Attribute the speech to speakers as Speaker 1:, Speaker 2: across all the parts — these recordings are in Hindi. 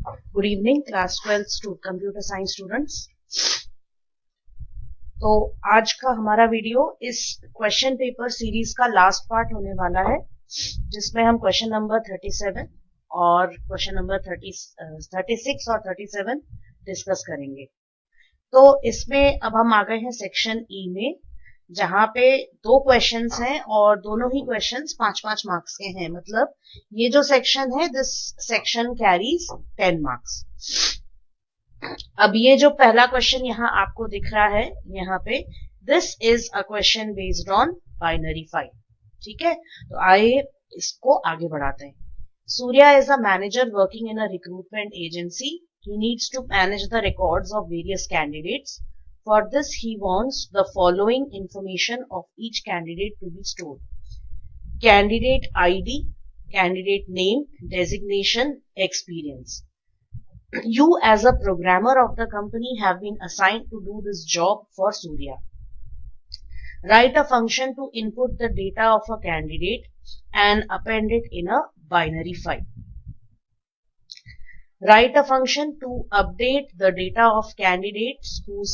Speaker 1: Good evening class 12 computer science students. तो आज का हमारा वीडियो इस क्वेश्चन पेपर सीरीज का लास्ट पार्ट होने वाला है, जिसमें हम क्वेश्चन नंबर 37 और क्वेश्चन नंबर 36 और 37 डिस्कस करेंगे। तो इसमें अब हम आ गए हैं सेक्शन ई में, जहां पे दो क्वेश्चंस हैं और दोनों ही क्वेश्चंस 5-5 मार्क्स के हैं। मतलब ये जो सेक्शन है, दिस सेक्शन कैरीज 10 मार्क्स। अब ये जो पहला क्वेश्चन यहाँ आपको दिख रहा है, यहाँ पे this is a question based on binary file. ठीक है, तो आइए इसको आगे बढ़ाते हैं। Surya is a manager working in a recruitment agency. He needs to manage the records of various candidates. For this, he wants the following information of each candidate to be stored: candidate ID, candidate name, designation, experience. You as a programmer of the company have been assigned to do this job for Surya. Write a function to input the data of a candidate and append it in a binary file. Write a function to update the data of candidates whose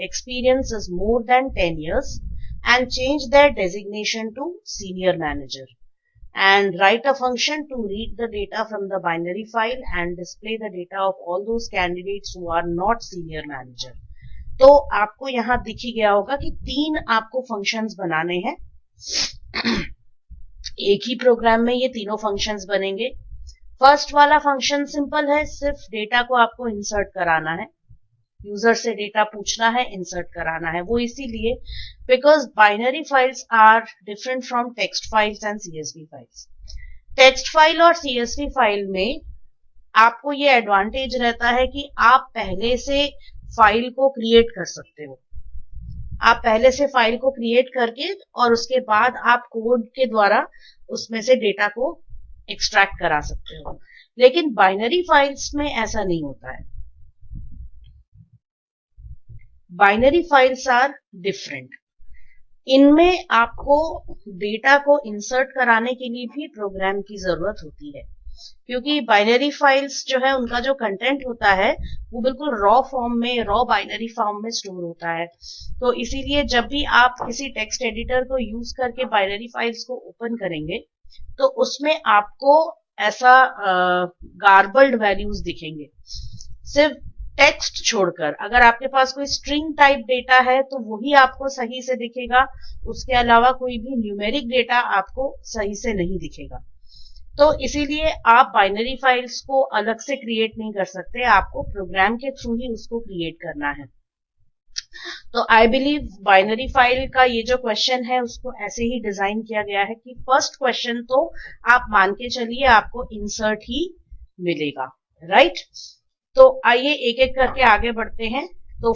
Speaker 1: experience is more than 10 years and change their designation to senior manager. And write a function to read the data from the binary file and display the data of all those candidates who are not senior manager. तो आपको यहाँ दिख ही गया होगा कि तीन आपको फंक्शंस बनाने हैं। एक ही प्रोग्राम में ये तीनों फंक्शंस बनेंगे। फर्स्ट वाला फंक्शन सिंपल है, सिर्फ डेटा को आपको इंसर्ट कराना है, यूजर से डेटा पूछना है, इंसर्ट कराना है। वो इसीलिए because binary files are different from text files and CSV files. Text file और सीएसवी फाइल में आपको ये एडवांटेज रहता है कि आप पहले से फाइल को क्रिएट कर सकते हो। आप पहले से फाइल को क्रिएट करके और उसके बाद आप कोड के द्वारा उसमें से डेटा को एक्सट्रैक्ट करा सकते हो। लेकिन बाइनरी फाइल्स में ऐसा नहीं होता है। Binary files are different. इनमें आपको डेटा को इंसर्ट कराने के लिए भी प्रोग्राम की जरूरत होती है, क्योंकि बाइनरी फाइल्स जो है उनका जो कंटेंट होता है वो बिल्कुल रॉ फॉर्म में, रॉ बाइनरी फॉर्म में स्टोर होता है। तो इसीलिए जब भी आप किसी टेक्स्ट एडिटर को यूज करके बाइनरी फाइल्स को ओपन करेंगे तो उसमें आपको ऐसा गार्बल्ड वैल्यूज दिखेंगे, सिर्फ टेक्स्ट छोड़कर। अगर आपके पास कोई स्ट्रिंग टाइप डेटा है तो वही आपको सही से दिखेगा, उसके अलावा कोई भी न्यूमेरिक डेटा आपको सही से नहीं दिखेगा। तो इसीलिए आप बाइनरी फाइल्स को अलग से क्रिएट नहीं कर सकते, आपको प्रोग्राम के थ्रू ही उसको क्रिएट करना है। तो आई बिलीव बाइनरी फाइल का ये जो क्वेश्चन है उसको ऐसे ही डिजाइन किया गया है कि फर्स्ट क्वेश्चन तो आप मान के चलिए आपको इंसर्ट ही मिलेगा, राइट। तो आइए एक एक करके आगे बढ़ते हैं। तो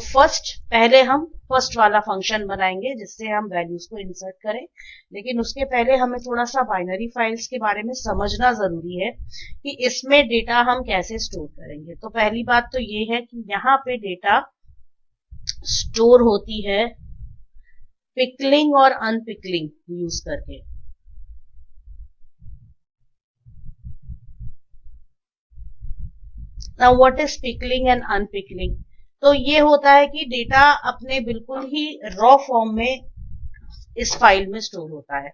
Speaker 1: पहले हम फर्स्ट वाला फंक्शन बनाएंगे जिससे हम वैल्यूज को इंसर्ट करें। लेकिन उसके पहले हमें थोड़ा सा बाइनरी फाइल्स के बारे में समझना जरूरी है कि इसमें डेटा हम कैसे स्टोर करेंगे। तो पहली बात तो ये है कि यहाँ पे डेटा स्टोर होती है पिकलिंग और अनपिकलिंग यूज करके। Now what is pickling and unpickling? तो ये होता है कि डेटा अपने बिल्कुल ही रॉ फॉर्म में इस फाइल में स्टोर होता है।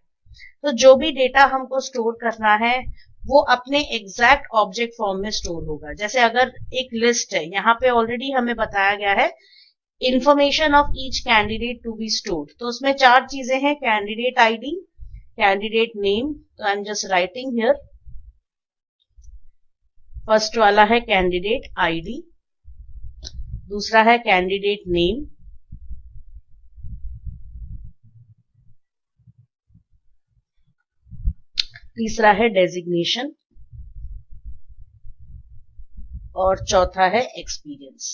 Speaker 1: तो जो भी डेटा हमको स्टोर करना है वो अपने एग्जैक्ट ऑब्जेक्ट फॉर्म में स्टोर होगा। जैसे अगर एक लिस्ट है, यहाँ पे ऑलरेडी हमें बताया गया है information of each candidate to be stored. तो उसमें 4 चीजें हैं: candidate ID, candidate name, तो I'm just writing here. First वाला है candidate ID, दूसरा है candidate name, तीसरा है designation और चौथा है experience,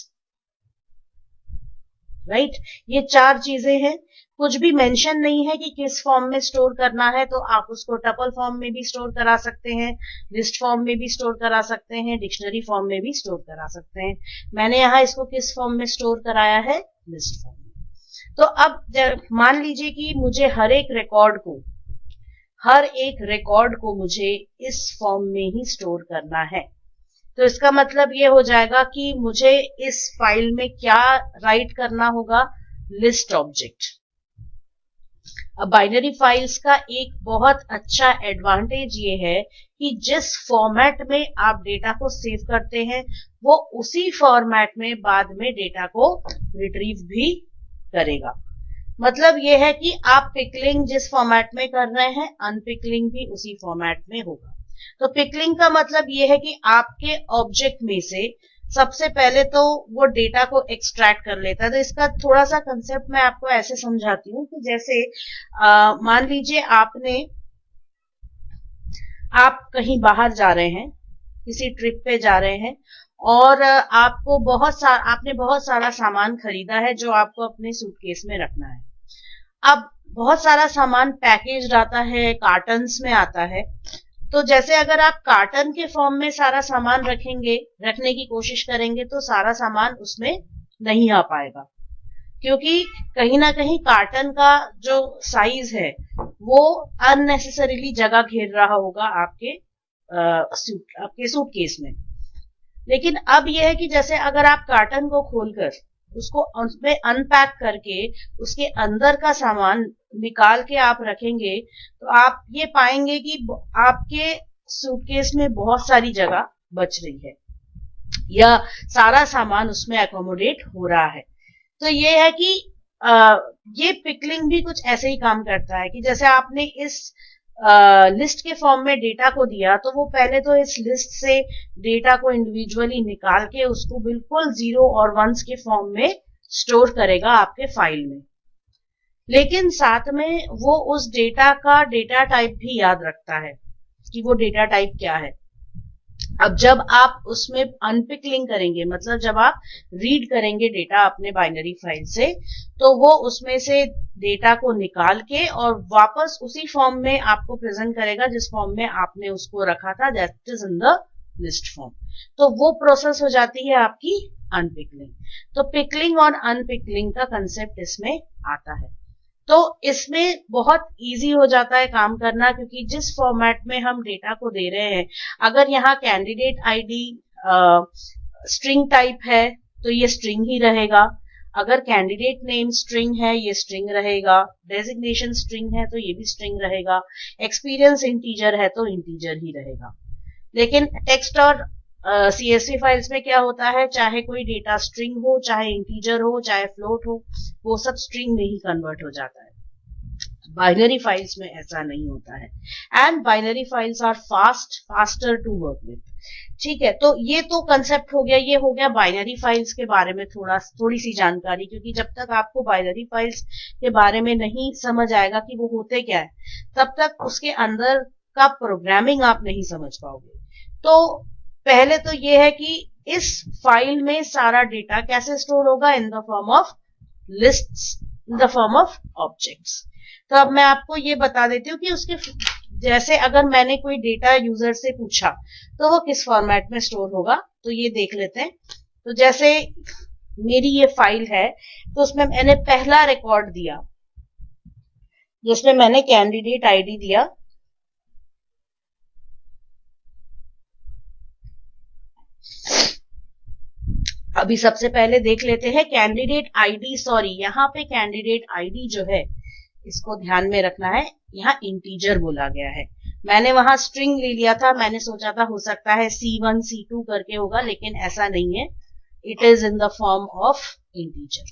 Speaker 1: राइट। ये 4 चीजें हैं। कुछ भी मेंशन नहीं है कि किस फॉर्म में स्टोर करना है, तो आप उसको टपल फॉर्म में भी स्टोर करा सकते हैं, लिस्ट फॉर्म में भी स्टोर करा सकते हैं, डिक्शनरी फॉर्म में भी स्टोर करा सकते हैं। मैंने यहाँ इसको किस फॉर्म में स्टोर कराया है? लिस्ट फॉर्म में। तो अब मान लीजिए कि मुझे हर एक रिकॉर्ड को मुझे इस फॉर्म में ही स्टोर करना है। तो इसका मतलब ये हो जाएगा कि मुझे इस फाइल में क्या राइट करना होगा, लिस्ट ऑब्जेक्ट। अब बाइनरी फाइल्स का एक बहुत अच्छा एडवांटेज ये है कि जिस फॉर्मेट में आप डेटा को सेव करते हैं वो उसी फॉर्मेट में बाद में डेटा को रिट्रीव भी करेगा। मतलब ये है कि आप पिकलिंग जिस फॉर्मेट में कर रहे हैं अनपिकलिंग भी उसी फॉर्मेट में होगा। तो पिकलिंग का मतलब ये है कि आपके ऑब्जेक्ट में से सबसे पहले तो वो डेटा को एक्सट्रैक्ट कर लेता है। तो इसका थोड़ा सा कंसेप्ट मैं आपको ऐसे समझाती हूँ कि जैसे मान लीजिए आप कहीं बाहर जा रहे हैं, किसी ट्रिप पे जा रहे हैं और आपने बहुत सारा सामान खरीदा है जो आपको अपने सूटकेस में रखना है। अब बहुत सारा सामान पैकेज आता है, कार्टन्स में आता है। तो जैसे अगर आप कार्टन के फॉर्म में सारा सामान रखने की कोशिश करेंगे तो सारा सामान उसमें नहीं आ पाएगा, क्योंकि कहीं ना कहीं कार्टन का जो साइज है वो अननेसेसरीली जगह घेर रहा होगा आपके सूटकेस में। लेकिन अब यह है कि जैसे अगर आप कार्टन को खोलकर उसको उसमें अनपैक करके उसके अंदर का सामान निकाल के आप रखेंगे तो आप ये पाएंगे कि आपके सूटकेस में बहुत सारी जगह बच रही है या सारा सामान उसमें एकोमोडेट हो रहा है। तो ये है कि ये पिकलिंग भी कुछ ऐसे ही काम करता है कि जैसे आपने इस लिस्ट के फॉर्म में डेटा को दिया तो वो पहले तो इस लिस्ट से डेटा को इंडिविजुअली निकाल के उसको बिल्कुल 0 और 1s के फॉर्म में स्टोर करेगा आपके फाइल में। लेकिन साथ में वो उस डेटा का डेटा टाइप भी याद रखता है कि वो डेटा टाइप क्या है। अब जब आप उसमें अनपिकलिंग करेंगे, मतलब जब आप रीड करेंगे डेटा अपने बाइनरी फाइल से, तो वो उसमें से डेटा को निकाल के और वापस उसी फॉर्म में आपको प्रेजेंट करेगा जिस फॉर्म में आपने उसको रखा था, that is in the list form. तो वो प्रोसेस हो जाती है आपकी अनपिकलिंग। तो पिकलिंग और अनपिकलिंग का कंसेप्ट इसमें आता है। तो इसमें बहुत इजी हो जाता है काम करना, क्योंकि जिस फॉर्मेट में हम डेटा को दे रहे हैं, अगर यहाँ कैंडिडेट आईडी स्ट्रिंग टाइप है तो ये स्ट्रिंग ही रहेगा। अगर कैंडिडेट नेम स्ट्रिंग है ये स्ट्रिंग रहेगा। डेजिग्नेशन स्ट्रिंग है तो ये भी स्ट्रिंग रहेगा। एक्सपीरियंस इंटीजर है तो इंटीजर ही रहेगा। लेकिन टेक्स्ट और CSV फाइल्स में क्या होता है, चाहे कोई डेटा स्ट्रिंग हो, चाहे इंटीजर हो, चाहे फ्लोट हो, वो सब स्ट्रिंग में ही कन्वर्ट हो जाता है। बाइनरी फाइल्स में ऐसा नहीं होता है। And binary files are faster to work with. ठीक है, तो ये तो कंसेप्ट हो गया, ये हो गया बाइनरी फाइल्स के बारे में थोड़ी सी जानकारी। क्योंकि जब तक आपको बाइनरी फाइल्स के बारे में नहीं समझ आएगा कि वो होते क्या है, तब तक उसके अंदर का प्रोग्रामिंग आप नहीं समझ पाओगे। तो पहले तो ये है कि इस फाइल में सारा डेटा कैसे स्टोर होगा, in the form of lists, in the form of objects. तो अब मैं आपको ये बता देती हूँ कि उसके जैसे अगर मैंने कोई डेटा यूजर से पूछा तो वो किस फॉर्मेट में स्टोर होगा, तो ये देख लेते हैं। तो जैसे मेरी ये फाइल है तो उसमें मैंने पहला रिकॉर्ड दिया जिसमें मैंने कैंडिडेट आईडी दिया। अभी सबसे पहले देख लेते हैं कैंडिडेट आईडी, सॉरी यहाँ पे कैंडिडेट आईडी जो है इसको ध्यान में रखना है, यहाँ इंटीजर बोला गया है। मैंने वहां स्ट्रिंग ले लिया था, मैंने सोचा था हो सकता है C1 C2 करके होगा, लेकिन ऐसा नहीं है, it is in the form of integer.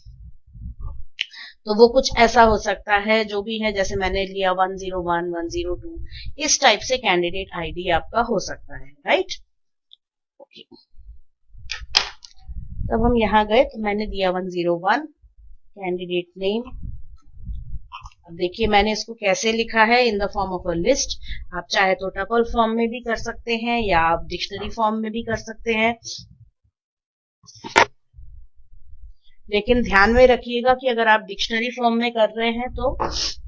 Speaker 1: तो वो कुछ ऐसा हो सकता है जो भी है, जैसे मैंने लिया 101 102, इस टाइप से कैंडिडेट आईडी आपका हो सकता है, राइट। ओके, तब हम यहाँ गए तो मैंने दिया 101 कैंडिडेट नेम। अब देखिए मैंने इसको कैसे लिखा है, in the form of a list. आप चाहे तो टपल फॉर्म में भी कर सकते हैं या आप डिक्शनरी फॉर्म में भी कर सकते हैं। लेकिन ध्यान में रखिएगा कि अगर आप डिक्शनरी फॉर्म में कर रहे हैं तो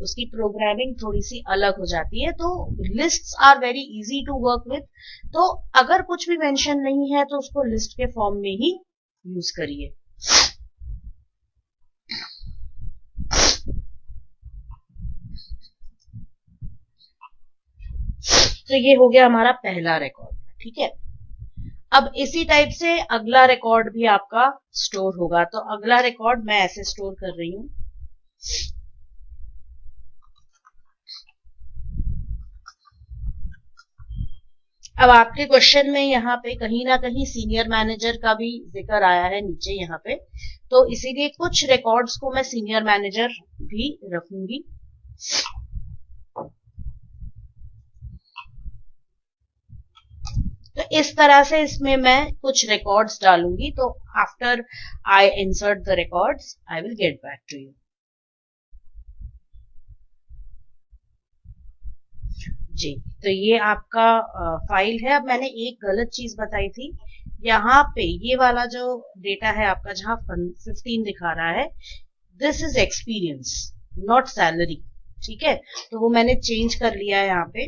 Speaker 1: उसकी प्रोग्रामिंग थोड़ी सी अलग हो जाती है। तो lists are very easy to work with. तो अगर कुछ भी मेंशन नहीं है तो उसको लिस्ट के फॉर्म में ही यूज करिए। तो ये हो गया हमारा पहला रिकॉर्ड, ठीक है। अब इसी टाइप से अगला रिकॉर्ड भी आपका स्टोर होगा। तो अगला रिकॉर्ड मैं ऐसे स्टोर कर रही हूं। अब आपके क्वेश्चन में यहाँ पे कहीं ना कहीं सीनियर मैनेजर का भी जिक्र आया है नीचे यहाँ पे, तो इसीलिए कुछ रिकॉर्ड्स को मैं सीनियर मैनेजर भी रखूंगी। तो इस तरह से इसमें मैं कुछ रिकॉर्ड्स डालूंगी। तो after I insert the records I will get back to you. जी, तो ये आपका फाइल है। अब मैंने एक गलत चीज बताई थी, यहाँ पे ये वाला जो डेटा है आपका जहां 15 दिखा रहा है, this is experience not salary. ठीक है, तो वो मैंने चेंज कर लिया है यहाँ पे,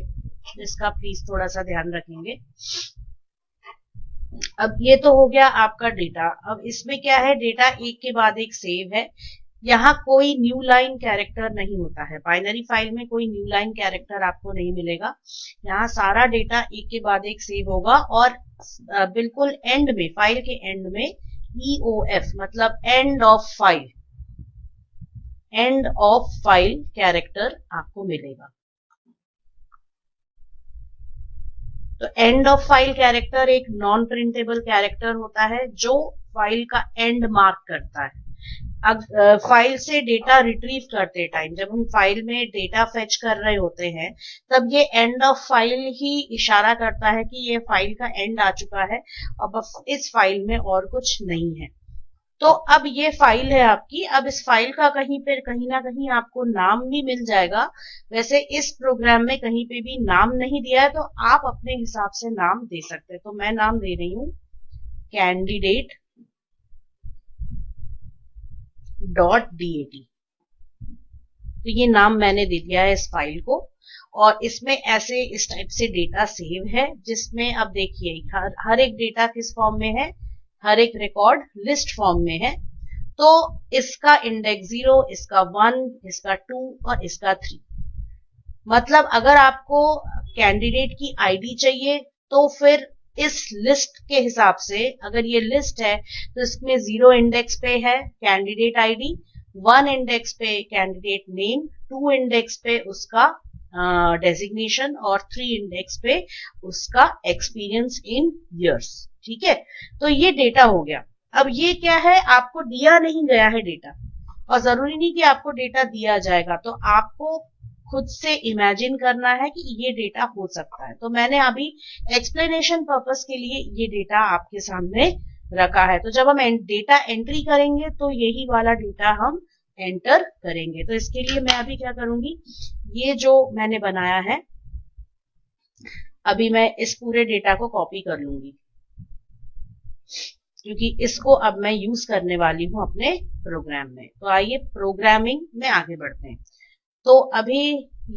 Speaker 1: इसका प्लीज थोड़ा सा ध्यान रखेंगे। अब ये तो हो गया आपका डेटा। अब इसमें क्या है, डेटा एक के बाद एक सेव है। यहाँ कोई न्यू लाइन कैरेक्टर नहीं होता है, बाइनरी फाइल में कोई न्यू लाइन कैरेक्टर आपको नहीं मिलेगा। यहाँ सारा डेटा एक के बाद एक सेव होगा और बिल्कुल एंड में, फाइल के एंड में EOF मतलब end of file, end of file character आपको मिलेगा। तो एंड ऑफ फाइल कैरेक्टर एक नॉन प्रिंटेबल कैरेक्टर होता है जो फाइल का एंड मार्क करता है। फाइल से डेटा रिट्रीव करते टाइम, जब हम फाइल में डेटा फेच कर रहे होते हैं, तब ये एंड ऑफ फाइल ही इशारा करता है कि ये फाइल का एंड आ चुका है, अब इस फाइल में और कुछ नहीं है। तो अब ये फाइल है आपकी। अब इस फाइल का कहीं ना कहीं आपको नाम भी मिल जाएगा। वैसे इस प्रोग्राम में कहीं पे भी नाम नहीं दिया है, तो आप अपने हिसाब से नाम दे सकते हैं। तो मैं नाम दे रही हूं कैंडिडेट .dat। तो ये नाम मैंने दे दिया है इस फाइल को, और इसमें ऐसे इस टाइप से डेटा सेव है, जिसमें अब देखिए हर एक डेटा किस फॉर्म में है, हर एक रिकॉर्ड लिस्ट फॉर्म में है। तो इसका इंडेक्स 0, इसका 1, इसका 2 और इसका 3। मतलब अगर आपको कैंडिडेट की आईडी चाहिए तो फिर इस लिस्ट के हिसाब से, अगर ये लिस्ट है तो इसमें 0 इंडेक्स पे है कैंडिडेट आईडी, 1 इंडेक्स पे कैंडिडेट नेम, 2 इंडेक्स पे उसका डेजिग्नेशन और 3 इंडेक्स पे उसका एक्सपीरियंस इन इयर्स। ठीक है, तो ये डेटा हो गया। अब ये क्या है, आपको दिया नहीं गया है डेटा, और जरूरी नहीं कि आपको डेटा दिया जाएगा, तो आपको खुद से इमेजिन करना है कि ये डेटा हो सकता है। तो मैंने अभी एक्सप्लेनेशन पर्पस के लिए ये डेटा आपके सामने रखा है। तो जब हम डेटा एंट्री करेंगे तो यही वाला डेटा हम एंटर करेंगे। तो इसके लिए मैं अभी क्या करूंगी, ये जो मैंने बनाया है अभी मैं इस पूरे डेटा को कॉपी कर लूंगी, क्योंकि इसको अब मैं यूज करने वाली हूं अपने प्रोग्राम में। तो आइए प्रोग्रामिंग में आगे बढ़ते हैं। तो अभी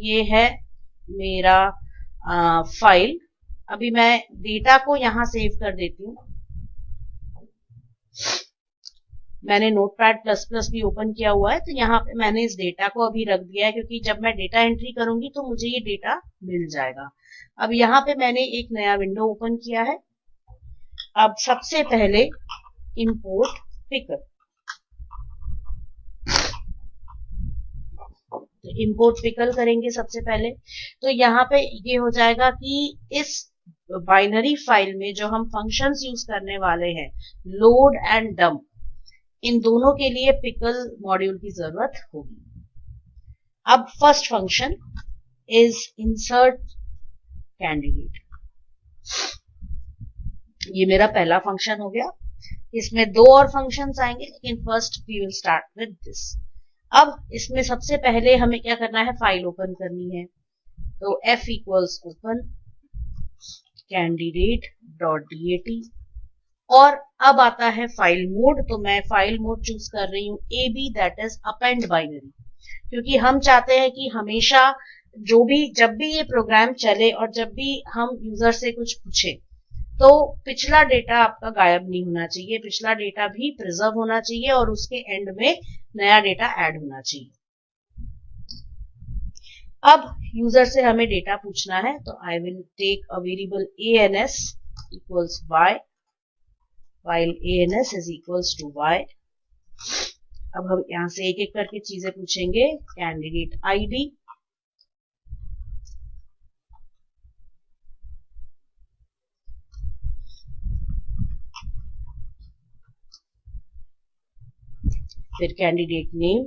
Speaker 1: ये है मेरा फाइल। अभी मैं डेटा को यहां सेव कर देती हूँ। मैंने नोटपैड प्लस प्लस भी ओपन किया हुआ है, तो यहाँ पे मैंने इस डेटा को अभी रख दिया है, क्योंकि जब मैं डेटा एंट्री करूंगी तो मुझे ये डेटा मिल जाएगा। अब यहाँ पे मैंने एक नया विंडो ओपन किया है। अब सबसे पहले इंपोर्ट पिकल, तो इंपोर्ट पिकल करेंगे सबसे पहले। तो यहाँ पे ये हो जाएगा कि इस बाइनरी फाइल में जो हम फंक्शंस यूज करने वाले हैं, लोड एंड डंप, इन दोनों के लिए पिकल मॉड्यूल की जरूरत होगी। अब first function is insert candidate, ये मेरा पहला फंक्शन हो गया। इसमें 2 और फंक्शंस आएंगे, लेकिन first we will start with this. अब इसमें सबसे पहले हमें क्या करना है, फाइल ओपन करनी है। तो F इक्वल्स ओपन candidate.dat, और अब आता है फाइल मोड। तो मैं फाइल मोड चूज कर रही हूँ AB, that is append binary, क्योंकि हम चाहते हैं कि हमेशा जब भी ये प्रोग्राम चले और जब भी हम यूजर से कुछ पूछे, तो पिछला डेटा आपका गायब नहीं होना चाहिए, पिछला डेटा भी प्रिजर्व होना चाहिए और उसके एंड में नया डेटा ऐड होना चाहिए। अब यूजर से हमें डेटा पूछना है, तो I will take a variable ANS equals y file ans is equals to y। अब हम यहां से एक एक करके चीजें पूछेंगे। कैंडिडेट आईडी, फिर कैंडिडेट नेम,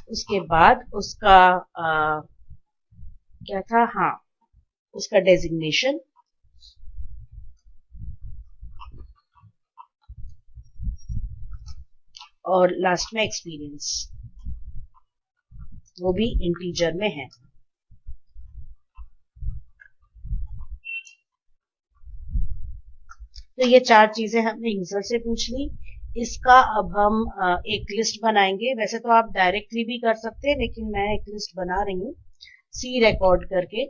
Speaker 1: उसके बाद उसका क्या था, हाँ, उसका डेजिग्नेशन, और लास्ट में एक्सपीरियंस, वो भी इंटीजर में है। तो ये चार चीजें हमने यूजर से पूछ ली। इसका अब हम एक लिस्ट बनाएंगे। वैसे तो आप डायरेक्टली भी कर सकते हैं, लेकिन मैं एक लिस्ट बना रही हूँ सी रिकॉर्ड करके।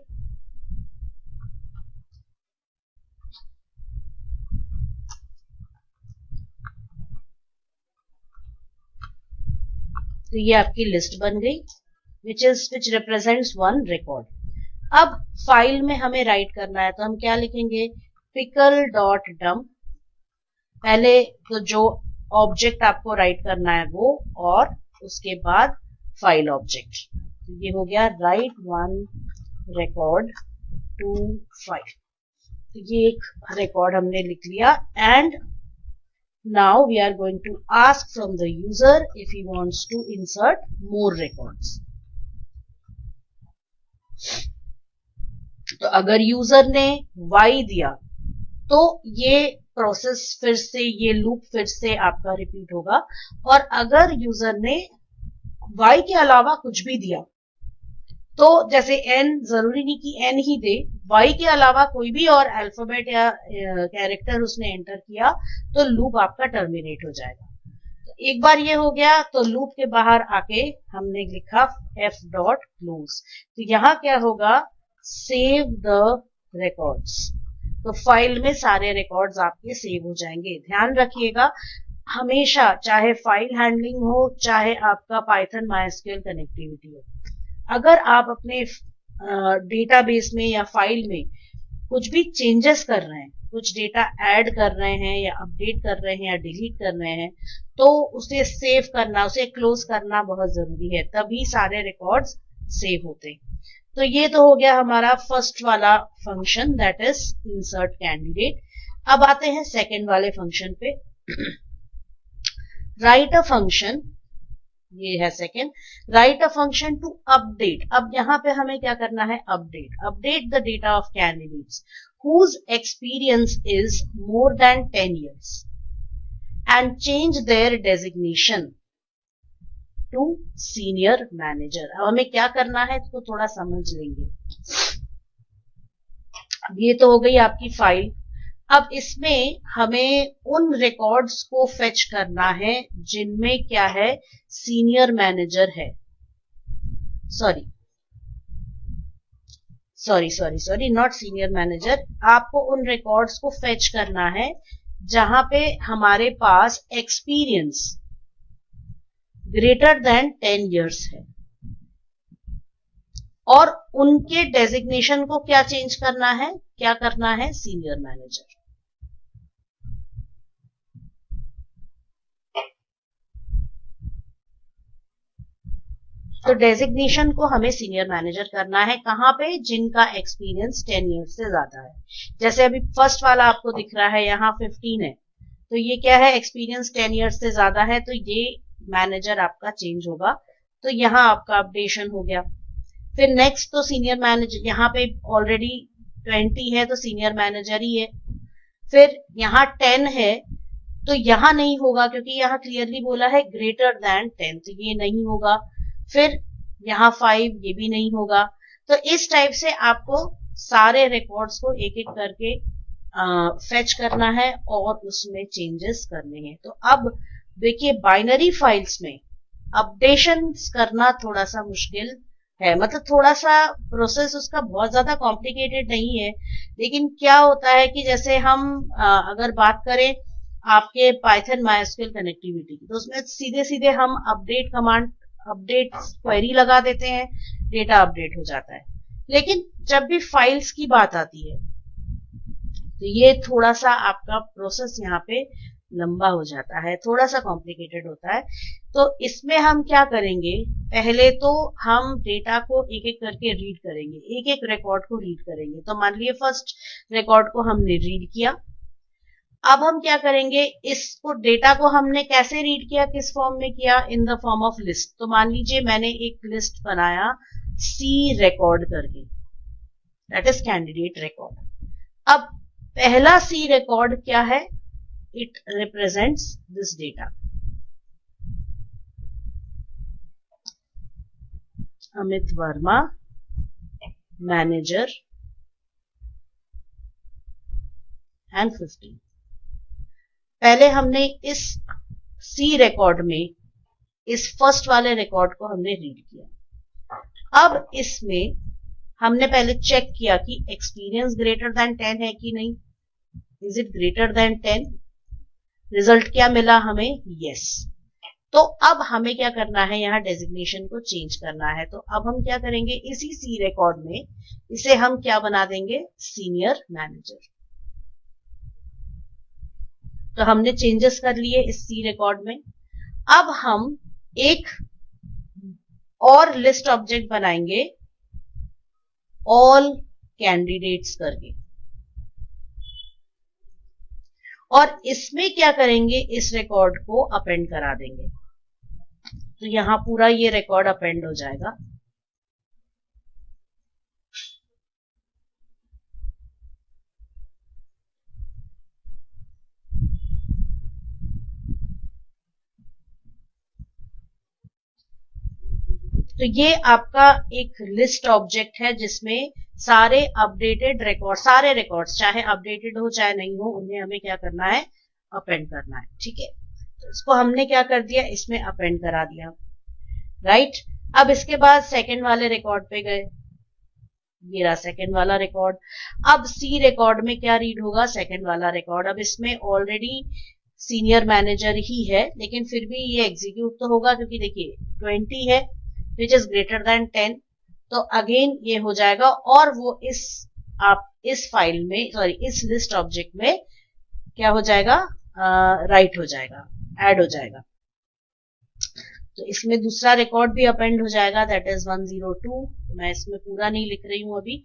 Speaker 1: तो ये आपकी लिस्ट बन गई, विच रिप्रेजेंट्स वन रिकॉर्ड। अब फाइल में हमें राइट करना है, तो हम क्या लिखेंगे, पिकल डॉट डम्प। पहले तो जो ऑब्जेक्ट आपको राइट करना है वो, और उसके बाद फाइल ऑब्जेक्ट। तो ये हो गया write one record to file. तो ये एक रिकॉर्ड हमने लिख लिया। And now we are going to ask from the user if he wants to insert more records. तो अगर यूजर ने y दिया तो ये प्रोसेस फिर से, ये लूप फिर से आपका रिपीट होगा। और अगर यूजर ने y के अलावा कुछ भी दिया, तो जैसे n, जरूरी नहीं कि n ही दे, y के अलावा कोई भी और अल्फाबेट या कैरेक्टर उसने एंटर किया तो लूप आपका टर्मिनेट हो जाएगा। तो एक बार ये हो गया, तो लूप के बाहर आके हमने लिखा f डॉट क्लोज। तो यहां क्या होगा, सेव द रिकॉर्ड्स। तो फाइल में सारे रिकॉर्ड्स आपके सेव हो जाएंगे। ध्यान रखिएगा, हमेशा चाहे फाइल हैंडलिंग हो, चाहे आपका पाइथन माइस्क्यूएल कनेक्टिविटी हो, अगर आप अपने डेटाबेस में या फाइल में कुछ भी चेंजेस कर रहे हैं, कुछ डेटा ऐड कर रहे हैं या अपडेट कर रहे हैं या डिलीट कर रहे हैं, तो उसे सेव करना, उसे क्लोज करना बहुत जरूरी है, तभी सारे रिकॉर्ड्स सेव होते हैं। तो ये तो हो गया हमारा फर्स्ट वाला function, that is insert candidate. अब आते हैं सेकंड वाले फंक्शन पे, राइट अ फंक्शन। ये है second, write a function to update. अब यहां पे हमें क्या करना है, update the data of candidates whose experience is more than 10 years and change their designation to senior manager। अब हमें क्या करना है इसको थोड़ा समझ लेंगे। अब ये तो हो गई आपकी फाइल। अब इसमें हमें उन रिकॉर्ड्स को फेच करना है जिनमें क्या है, सीनियर मैनेजर है। Sorry, not senior manager. आपको उन रिकॉर्ड्स को फेच करना है जहां पे हमारे पास एक्सपीरियंस ग्रेटर देन 10 इयर्स है, और उनके डेजिग्नेशन को क्या चेंज करना है, क्या करना है, सीनियर मैनेजर। तो डेजिग्नेशन को हमें सीनियर मैनेजर करना है, कहां पे, जिनका एक्सपीरियंस 10 इयर्स से ज्यादा है। जैसे अभी फर्स्ट वाला आपको दिख रहा है, यहाँ 15 है, तो ये क्या है, एक्सपीरियंस 10 इयर्स से ज्यादा है, तो ये मैनेजर आपका चेंज होगा। तो यहाँ आपका अपडेशन हो गया। फिर नेक्स्ट तो सीनियर मैनेजर, यहाँ पे ऑलरेडी 20 है तो सीनियर मैनेजर ही है। फिर यहाँ 10 है तो यहाँ नहीं होगा, क्योंकि यहाँ क्लियरली बोला है ग्रेटर देन 10, तो ये नहीं होगा। फिर यहाँ 5, ये भी नहीं होगा। तो इस टाइप से आपको सारे रिकॉर्ड्स को एक एक करके फेच करना है और उसमें चेंजेस करने हैं। तो अब देखिए, बाइनरी फाइल्स में अपडेशन करना थोड़ा सा मुश्किल है, मतलब थोड़ा सा प्रोसेस उसका बहुत ज्यादा कॉम्प्लिकेटेड नहीं है। लेकिन क्या होता है कि जैसे हम अगर बात करें आपके पाइथन माइस्क्यूएल कनेक्टिविटी, तो उसमें सीधे सीधे हम अपडेट कमांड अपडेट क्वेरी लगा देते हैं, डेटा अपडेट हो जाता है। लेकिन जब भी फाइल्स की बात आती है तो ये थोड़ा सा आपका प्रोसेस यहाँ पे लंबा हो जाता है, थोड़ा सा कॉम्प्लिकेटेड होता है। तो इसमें हम क्या करेंगे, पहले तो हम डेटा को एक एक करके रीड करेंगे, एक एक रिकॉर्ड को रीड करेंगे। तो मान लीजिए फर्स्ट रिकॉर्ड को हमने रीड किया। अब हम क्या करेंगे, इसको डेटा को हमने कैसे रीड किया, किस फॉर्म में किया, in the form of list. तो मान लीजिए मैंने एक लिस्ट बनाया सी रिकॉर्ड करके, दैट इज कैंडिडेट रिकॉर्ड। अब पहला सी रिकॉर्ड क्या है, it represents this data. Amit Verma, manager and 15। पहले हमने इस सी रिकॉर्ड में इस फर्स्ट वाले रिकॉर्ड को हमने रीड किया। अब इसमें हमने पहले चेक किया कि एक्सपीरियंस ग्रेटर देन 10 है कि नहीं, is it greater than 10। Result क्या मिला हमें, यस। तो अब हमें क्या करना है, यहाँ डेजिग्नेशन को चेंज करना है। तो अब हम क्या करेंगे, इसी सी रिकॉर्ड में इसे हम क्या बना देंगे, सीनियर मैनेजर। तो हमने चेंजेस कर लिए इस सी रिकॉर्ड में। अब हम एक और लिस्ट ऑब्जेक्ट बनाएंगे ऑल कैंडिडेट्स करके, और इसमें क्या करेंगे, इस रिकॉर्ड को अपेंड करा देंगे। तो यहां पूरा ये रिकॉर्ड अपेंड हो जाएगा। तो ये आपका एक लिस्ट ऑब्जेक्ट है जिसमें सारे अपडेटेड रिकॉर्ड, सारे रिकॉर्ड्स चाहे अपडेटेड हो चाहे नहीं हो, उन्हें हमें क्या करना है, अपेंड करना है। ठीक है, तो इसको हमने क्या कर दिया, इसमें अपेंड करा दिया, राइट। अब इसके बाद सेकंड वाले रिकॉर्ड पे गए, ये रहा सेकंड वाला रिकॉर्ड। अब सी रिकॉर्ड में क्या रीड होगा, सेकंड वाला रिकॉर्ड। अब इसमें ऑलरेडी सीनियर मैनेजर ही है, लेकिन फिर भी ये एग्जीक्यूट तो होगा, क्योंकि देखिए 20 है विच इज ग्रेटर देन 10। तो अगेन ये हो जाएगा, और वो इस फाइल में, सॉरी इस लिस्ट ऑब्जेक्ट में क्या हो जाएगा, राइट हो जाएगा, ऐड हो जाएगा। तो इसमें दूसरा रिकॉर्ड भी अपेंड हो जाएगा, दैट इज 102। मैं इसमें पूरा नहीं लिख रही हूं अभी।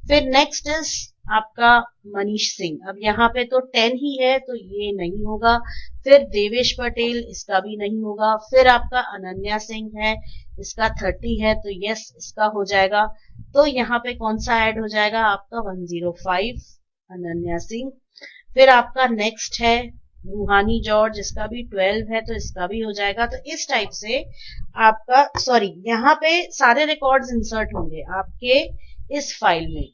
Speaker 1: फिर नेक्स्ट इज आपका मनीष सिंह। अब यहाँ पे तो 10 ही है तो ये नहीं होगा। फिर देवेश पटेल, इसका भी नहीं होगा। फिर आपका अनन्या सिंह है, इसका 30 है तो यस इसका हो जाएगा। तो यहाँ पे कौन सा ऐड हो जाएगा, आपका 105 अनन्या सिंह। फिर आपका नेक्स्ट है रूहानी जॉर्ज, इसका भी 12 है तो इसका भी हो जाएगा। तो इस टाइप से आपका, सॉरी यहाँ पे सारे रिकॉर्ड्स इंसर्ट होंगे आपके इस फाइल में।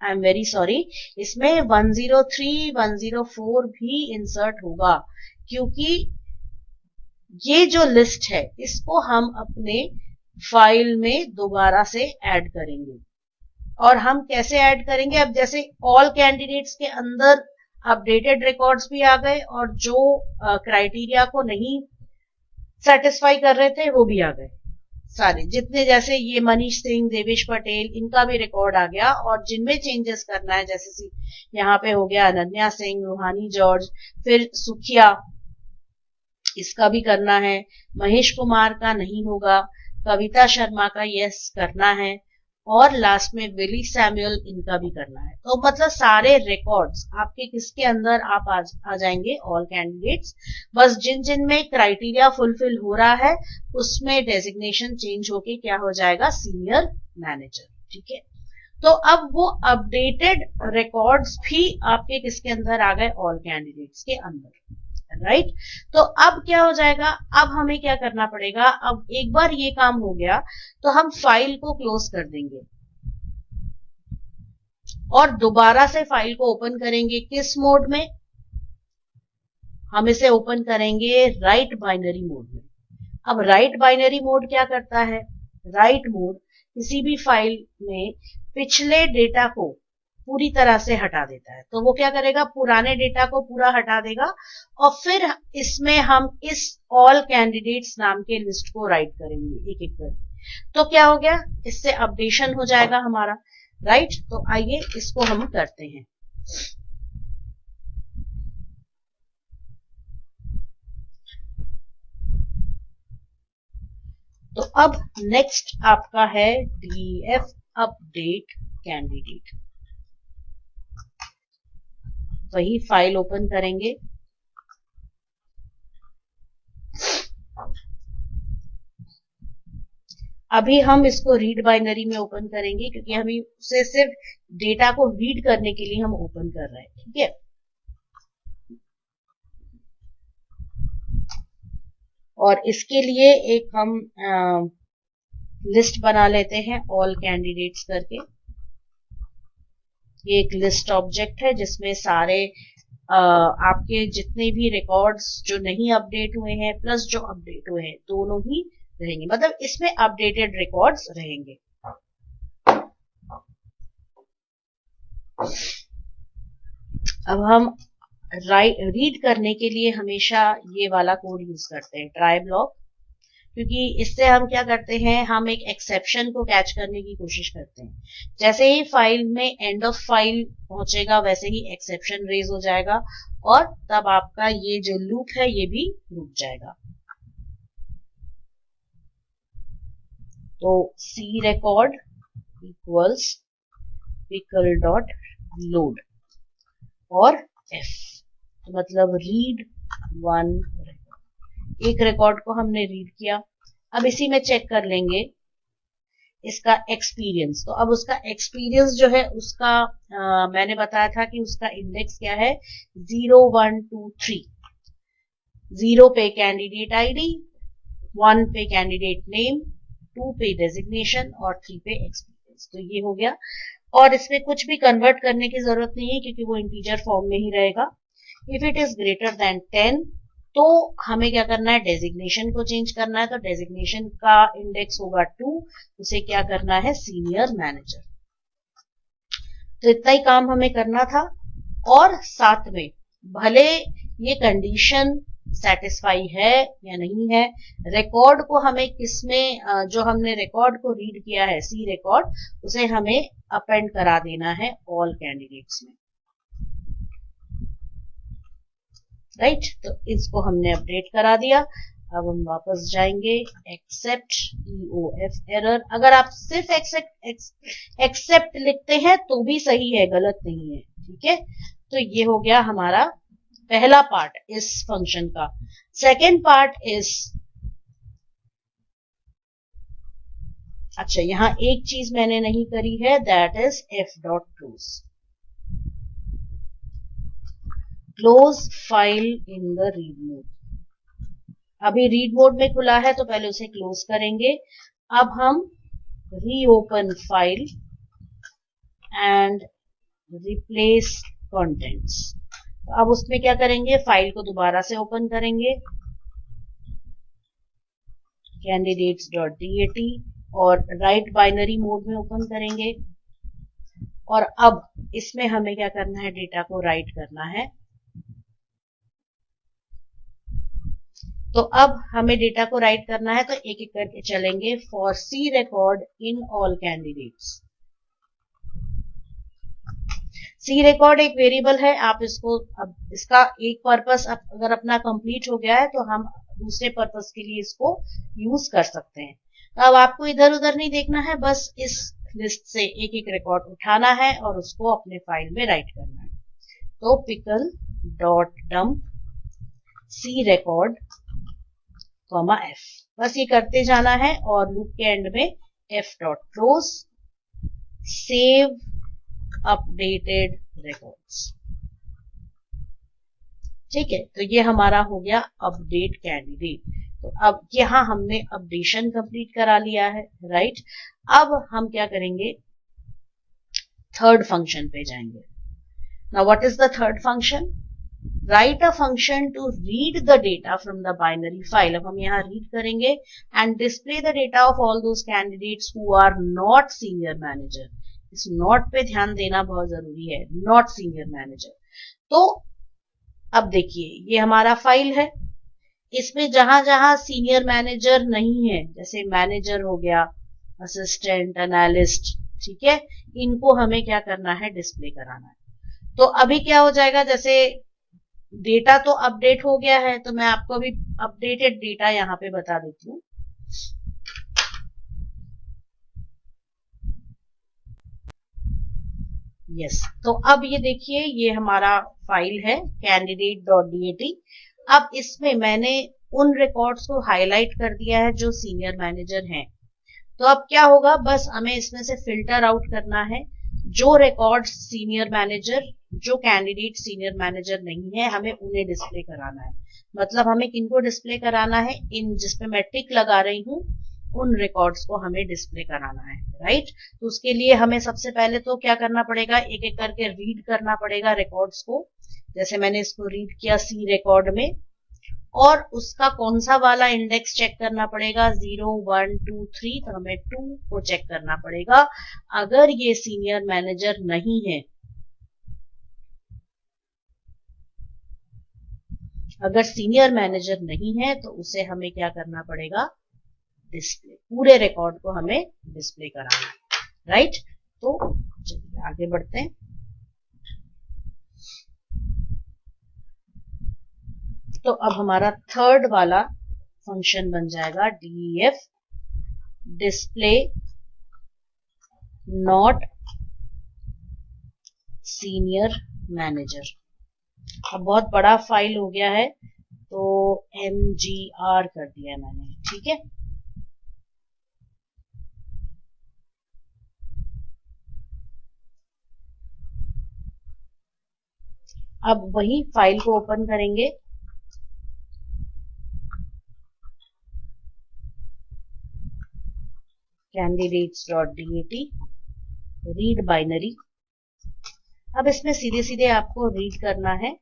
Speaker 1: आई एम वेरी सॉरी, इसमें 103, 104 भी इंसर्ट होगा, क्योंकि ये जो लिस्ट है इसको हम अपने फाइल में दोबारा से ऐड करेंगे। और हम कैसे ऐड करेंगे, अब जैसे ऑल कैंडिडेट्स के अंदर अपडेटेड रिकॉर्ड्स भी आ गए, और जो क्राइटेरिया को नहीं सेटिस्फाई कर रहे थे वो भी आ गए सारे, जितने, जैसे ये मनीष सिंह, देवेश पटेल, इनका भी रिकॉर्ड आ गया। और जिनमें चेंजेस करना है, जैसे यहाँ पे हो गया अनन्या सिंह, रूहानी जॉर्ज, फिर सुखिया, इसका भी करना है। महेश कुमार का नहीं होगा, कविता शर्मा का यस करना है, और लास्ट में विली सैमुअल, इनका भी करना है। तो मतलब सारे रिकॉर्ड्स आपके किसके अंदर आप आ जाएंगे, ऑल कैंडिडेट्स। बस जिन जिन में क्राइटेरिया फुलफिल हो रहा है उसमें डेजिग्नेशन चेंज होके क्या हो जाएगा, सीनियर मैनेजर। ठीक है, तो अब वो अपडेटेड रिकॉर्ड्स भी आपके किसके अंदर आ गए, ऑल कैंडिडेट्स के अंदर, राइट। तो अब क्या हो जाएगा, अब हमें क्या करना पड़ेगा, अब एक बार ये काम हो गया तो हम फाइल को क्लोज कर देंगे और दोबारा से फाइल को ओपन करेंगे। किस मोड में, हम इसे ओपन करेंगे राइट बाइनरी मोड में। अब राइट बाइनरी मोड क्या करता है, राइट मोड किसी भी फाइल में पिछले डेटा को पूरी तरह से हटा देता है। तो वो क्या करेगा, पुराने डेटा को पूरा हटा देगा और फिर इसमें हम इस ऑल कैंडिडेट्स नाम के लिस्ट को राइट करेंगे एक एक करके। तो क्या हो गया, इससे अपडेशन हो जाएगा हमारा, राइट। तो आइए इसको हम करते हैं। तो अब नेक्स्ट आपका है DEF अपडेट कैंडिडेट। वही फाइल ओपन करेंगे। अभी हम इसको रीड बाइनरी में ओपन करेंगे क्योंकि हम उसे सिर्फ डेटा को रीड करने के लिए हम ओपन कर रहे हैं, ठीक है। और इसके लिए एक हम लिस्ट बना लेते हैं ऑल कैंडिडेट्स करके। ये एक लिस्ट ऑब्जेक्ट है जिसमें सारे आपके जितने भी रिकॉर्ड्स जो नहीं अपडेट हुए हैं प्लस जो अपडेट हुए हैं दोनों ही रहेंगे, मतलब इसमें अपडेटेड रिकॉर्ड्स रहेंगे। अब हम रीड करने के लिए हमेशा ये वाला कोड यूज करते हैं, ट्राई ब्लॉक, क्योंकि इससे हम क्या करते हैं, हम एक एक्सेप्शन को कैच करने की कोशिश करते हैं। जैसे ही फाइल में एंड ऑफ फाइल पहुंचेगा वैसे ही एक्सेप्शन रेज हो जाएगा और तब आपका ये जो लूप है ये भी रुक जाएगा। तो C record equals pickle dot load और F, तो मतलब रीड वन रिकॉर्ड। एक रिकॉर्ड को हमने रीड किया। अब इसी में चेक कर लेंगे इसका एक्सपीरियंस। तो अब उसका एक्सपीरियंस जो है उसका मैंने बताया था कि उसका इंडेक्स क्या है, 0 1 2 3। 0 पे कैंडिडेट आईडी, 1 पे कैंडिडेट नेम, 2 पे डेजिग्नेशन और 3 पे एक्सपीरियंस। तो ये हो गया। और इसमें कुछ भी कन्वर्ट करने की जरूरत नहीं है क्योंकि वो इंटीजर फॉर्म में ही रहेगा। If it is greater than 10 तो हमें क्या करना है, डेजिग्नेशन को चेंज करना है। तो डेजिग्नेशन का इंडेक्स होगा 2, उसे क्या करना है, सीनियर मैनेजर। तो इतना ही काम हमें करना था। और साथ में भले ये कंडीशन सेटिस्फाई है या नहीं है, रिकॉर्ड को हमें किसमें, जो हमने रिकॉर्ड को रीड किया है सी रिकॉर्ड, उसे हमें अपेंड करा देना है ऑल कैंडिडेट्स में, राइट। तो इसको हमने अपडेट करा दिया। अब हम वापस जाएंगे, एक्सेप्ट EOF एरर। अगर आप सिर्फ एक्सेप्ट लिखते हैं तो भी सही है, गलत नहीं है, ठीक है। तो ये हो गया हमारा पहला पार्ट इस फंक्शन का। सेकेंड पार्ट इज, अच्छा यहां एक चीज मैंने नहीं करी है, that is f.close, close file in the read mode. अभी रीड मोड में खुला है तो पहले उसे क्लोज करेंगे। अब हम reopen file and replace contents. तो अब उसमें क्या करेंगे, फाइल को दोबारा से ओपन करेंगे, candidates.dat, और राइट बाइनरी मोड में ओपन करेंगे। और अब इसमें हमें क्या करना है, डेटा को राइट करना है। तो अब हमें डेटा को राइट करना है तो एक एक करके चलेंगे। For C record in all candidates. C record एक वेरिएबल है, आप इसको, अब इसका एक पर्पस अगर अपना कंप्लीट हो गया है तो हम दूसरे पर्पस के लिए इसको यूज कर सकते हैं। तो अब आपको इधर उधर नहीं देखना है, बस इस लिस्ट से एक एक रिकॉर्ड उठाना है और उसको अपने फाइल में राइट करना है। तो pickle डॉट डम्प सी रिकॉर्ड F, बस ये करते जाना है और लूप के एंड में f.close सेव अपडेटेड रिकॉर्ड्स। ठीक है, तो ये हमारा हो गया अपडेट कैंडिडेट। तो अब यहां हमने अपडेशन कंप्लीट करा लिया है, राइट। अब हम क्या करेंगे, थर्ड फंक्शन पे जाएंगे। Now what is the third function, write a function to read the data from the binary file। अब हम यहाँ read करेंगे and display the data of all those candidates who are not senior manager। इस नॉट पे ध्यान देना बहुत जरूरी है, नॉट सीनियर मैनेजर। तो अब देखिए ये हमारा फाइल है, इसमें जहां जहां सीनियर मैनेजर नहीं है, जैसे मैनेजर हो गया, असिस्टेंट, एनालिस्ट, ठीक है, इनको हमें क्या करना है, डिस्प्ले कराना है। तो अभी क्या हो जाएगा, जैसे डेटा तो अपडेट हो गया है, तो मैं आपको अभी अपडेटेड डेटा यहाँ पे बता देती हूँ। यस, तो अब ये देखिए ये हमारा फाइल है candidate.dat। अब इसमें मैंने उन रिकॉर्ड्स को हाईलाइट कर दिया है जो सीनियर मैनेजर हैं। तो अब क्या होगा, बस हमें इसमें से फिल्टर आउट करना है जो रिकॉर्ड्स सीनियर मैनेजर, जो कैंडिडेट सीनियर मैनेजर नहीं है, हमें उन्हें डिस्प्ले कराना है। मतलब हमें किनको डिस्प्ले कराना है, इन जिसपे मैं टिक लगा रही हूँ उन रिकॉर्ड्स को हमें डिस्प्ले कराना है, राइट। तो उसके लिए हमें सबसे पहले तो क्या करना पड़ेगा, एक एक करके रीड करना पड़ेगा रिकॉर्ड्स को। जैसे मैंने इसको रीड किया सी रिकॉर्ड में, और उसका कौन सा वाला इंडेक्स चेक करना पड़ेगा, 0, 1, 2, 3, तो हमें 2 को चेक करना पड़ेगा। अगर ये सीनियर मैनेजर नहीं है, अगर सीनियर मैनेजर नहीं है तो उसे हमें क्या करना पड़ेगा, डिस्प्ले, पूरे रिकॉर्ड को हमें डिस्प्ले कराना है, राइट। तो चलिए आगे बढ़ते हैं। तो अब हमारा थर्ड वाला फंक्शन बन जाएगा DEF, display not senior manager. अब बहुत बड़ा फाइल हो गया है तो MGR कर दिया मैंने, ठीक है। अब वही फाइल को ओपन करेंगे, candidates.dat, रीड बाइनरी। अब इसमें सीधे सीधे आपको रीड करना है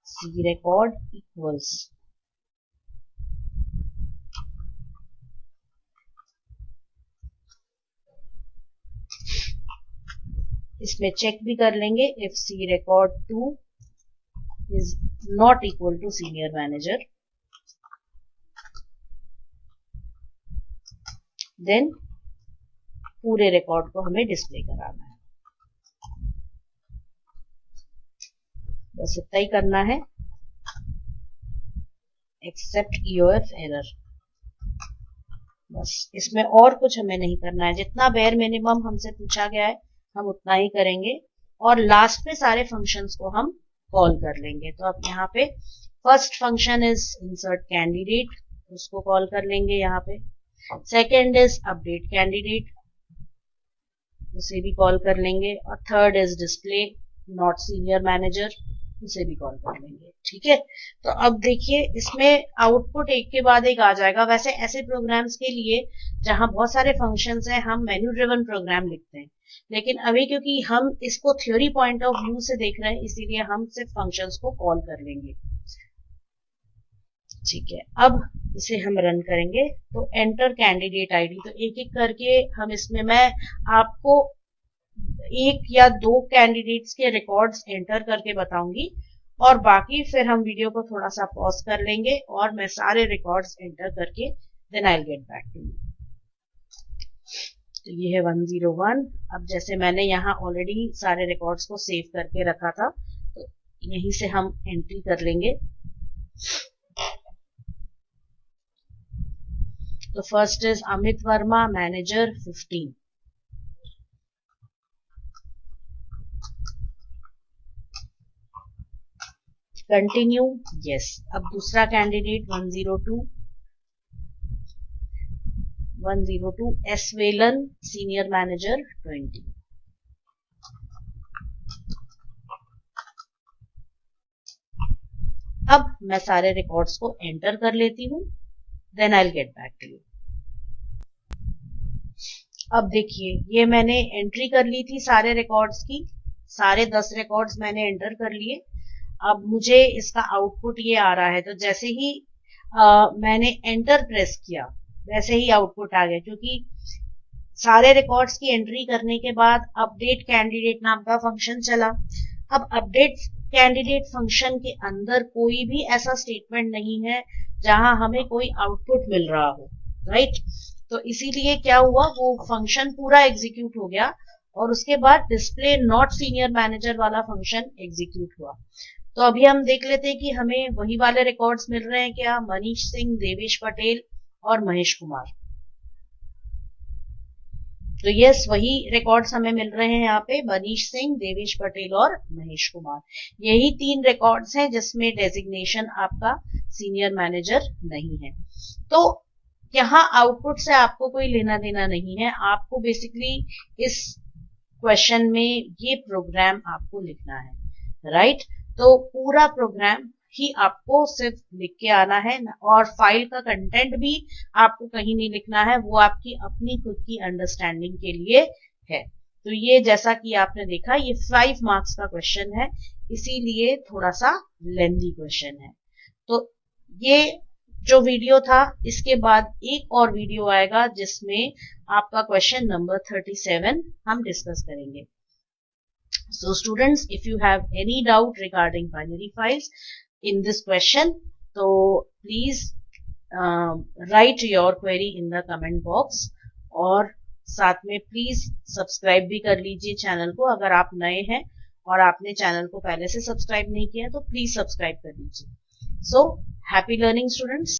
Speaker 1: सी रिकॉर्ड इक्वल्स, इसमें चेक भी कर लेंगे if C record 2 is not equal to senior manager, then पूरे रिकॉर्ड को हमें डिस्प्ले कराना है। बस इतना ही करना है, एक्सेप्ट EOF एरर। बस इसमें और कुछ हमें नहीं करना है, जितना बेयर मिनिमम हमसे पूछा गया है हम उतना ही करेंगे, और लास्ट में सारे फंक्शंस को हम कॉल कर लेंगे। तो अब यहाँ पे first function is insert candidate, उसको कॉल कर लेंगे यहाँ पे। सेकेंड इज अपडेट कैंडिडेट, उसे भी कॉल कर लेंगे। और third is display not senior manager, उसे भी कॉल कर लेंगे, ठीक है। तो अब देखिए इसमें आउटपुट एक के बाद एक आ जाएगा। वैसे ऐसे प्रोग्राम्स के लिए जहां बहुत सारे फंक्शंस हैं हम मेन्यू ड्रिवन प्रोग्राम लिखते हैं, लेकिन अभी क्योंकि हम इसको थ्योरी पॉइंट ऑफ व्यू से देख रहे हैं इसीलिए हम सिर्फ फंक्शंस को कॉल कर लेंगे, ठीक है। अब इसे हम रन करेंगे तो एंटर कैंडिडेट आईडी, तो एक एक करके हम इसमें, मैं आपको एक या दो कैंडिडेट्स के रिकॉर्ड्स एंटर करके बताऊंगी, और बाकी फिर हम वीडियो को थोड़ा सा पॉज कर लेंगे और मैं सारे रिकॉर्ड्स एंटर करके then I will get back to you. तो ये है 101। अब जैसे मैंने यहाँ ऑलरेडी सारे रिकॉर्ड्स को सेव करके रखा था तो यहीं से हम एंट्री कर लेंगे। तो first is Amit Verma, manager 15। Continue, yes. अब दूसरा candidate 102 S Velan, senior manager 20। अब मैं सारे रिकॉर्ड्स को एंटर कर लेती हूँ, then I will get back to you. अब देखिए ये मैंने एंट्री कर ली थी सारे रिकॉर्ड्स की, सारे 10 रिकॉर्ड्स मैंने एंटर कर लिए। अब मुझे इसका आउटपुट ये आ रहा है, तो जैसे ही मैंने एंटर प्रेस किया वैसे ही आउटपुट आ गया, क्योंकि सारे रिकॉर्ड्स की एंट्री करने के बाद अपडेट कैंडिडेट नाम का फंक्शन चला। अब अपडेट कैंडिडेट फंक्शन के अंदर कोई भी ऐसा स्टेटमेंट नहीं है जहां हमें कोई आउटपुट मिल रहा हो, राइट। तो इसीलिए क्या हुआ, वो फंक्शन पूरा एग्जीक्यूट हो गया और उसके बाद डिस्प्ले नॉट सीनियर मैनेजर वाला फंक्शन एग्जीक्यूट हुआ। तो अभी हम देख लेते हैं कि हमें वही वाले रिकॉर्ड्स मिल रहे हैं क्या, मनीष सिंह, देवेश पटेल और महेश कुमार। तो यस, वही रिकॉर्ड्स हमें मिल रहे हैं यहाँ पे, मनीष सिंह, देवेश पटेल और महेश कुमार। यही 3 रिकॉर्ड्स हैं जिसमें डेजिग्नेशन आपका सीनियर मैनेजर नहीं है। तो यहाँ आउटपुट से आपको कोई लेना देना नहीं है, आपको बेसिकली इस क्वेश्चन में ये प्रोग्राम आपको लिखना है, राइट। तो पूरा प्रोग्राम ही आपको सिर्फ लिख के आना है और फाइल का कंटेंट भी आपको कहीं नहीं लिखना है, वो आपकी अपनी खुद की अंडरस्टैंडिंग के लिए है। तो ये जैसा कि आपने देखा, ये 5 मार्क्स का क्वेश्चन है, इसीलिए थोड़ा सा लेंथी क्वेश्चन है। तो ये जो वीडियो था, इसके बाद एक और वीडियो आएगा जिसमें आपका क्वेश्चन नंबर 37 हम डिस्कस करेंगे। So students, if you have any doubt regarding binary files in this question, so please write your query in the comment box और साथ में प्लीज सब्सक्राइब भी कर लीजिए चैनल को। अगर आप नए हैं और आपने चैनल को पहले से सब्सक्राइब नहीं किया तो प्लीज सब्सक्राइब कर लीजिए। So happy learning students.